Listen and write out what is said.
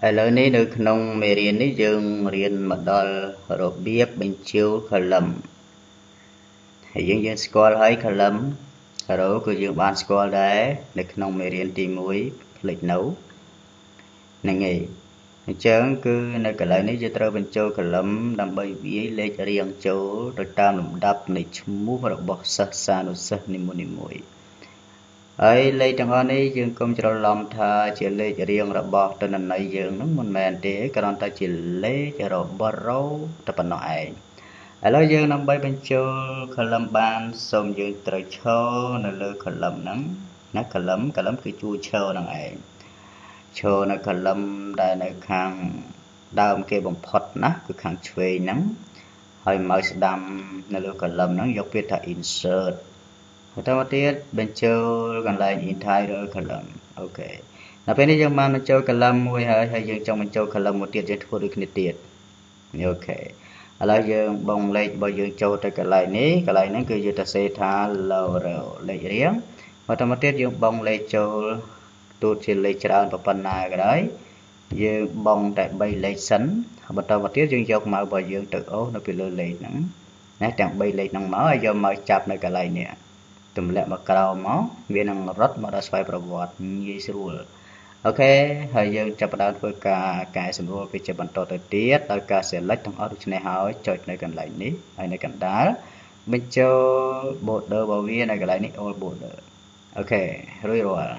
ឥឡូវនេះនៅក្នុងមេរៀននេះយើងរៀនមកដល់របៀបបញ្ចូល column ហើយយើងស្គាល់ហើយ column row គឺយើងបានស្គាល់ដែរនៅក្នុងមេរៀនទី1ផ្លេចនៅហ្នឹងឯងអញ្ចឹងគឺនៅកន្លែងនេះយើងត្រូវបញ្ចូល column ដើម្បីវាយលេខរៀងចូលទៅតាមលំដាប់នៃឈ្មោះរបស់សិស្សានុសិស្សនីមួយៗហើយលេខទាំងអស់នេះយើងកុំច្រឡំថាជាលេខរៀងរបស់ទិន្នន័យយើងហ្នឹងមិនមែនទេគ្រាន់តែជាលេខរបស់ row តែប៉ុណ្ណោះឯងឥឡូវយើងដើម្បីបញ្ចូល column បានសូមយើងត្រូវឈរនៅលើ column ហ្នឹងណា column គឺជួរឈរហ្នឹងឯងឈរនៅ column ដែលនៅខាងដើមគេបំផុតណាគឺខាងឆ្វេងហ្នឹងហើយ mouse ស្ដាំនៅលើ column ហ្នឹងយកពាក្យថា insertបន្តមកទៀតបញ្ចូលកន្លែង entire column អូខេដល់ពេលនេះយើងបានបញ្ចូល column មួយហើយយើងចង់បញ្ចូល column មួយទៀតយើងធ្វើដូចគ្នាទៀតអូខេឥឡូវយើងបងលេខរបស់យើងចូលទៅកន្លែងនេះហ្នឹងគឺយើងទៅសេថា low row លេខរៀងបន្តមកទៀតយើងបងលេខចូលទោះជាលេខច្រើនប៉ុណ្ណាក៏ដោយយើងបងតែ3លេខសិនបន្តមកទៀតយើងយក mouse របស់យើងទៅអូសនៅពីលើលេខហ្នឹងណាទាំង3លេខហ្នឹងមកហើយយក mouse ចាប់នៅកន្លែងនេះទម្លាក់មកក្រោមមកវានឹងរត់មកដល់ស្វ័យប្រវត្តិងាយស្រួលអូខេហើយយើងចាប់ផ្ដើមធ្វើការកែសម្រួលវាជាបន្តទៅទៀតដោយការ select ទាំងអស់ដូច្នេះហើយចុចនៅកន្លែងនេះហើយនៅកណ្ដាលបញ្ចូល border របស់វានៅកន្លែងនេះ all border អូខេរួចរាល់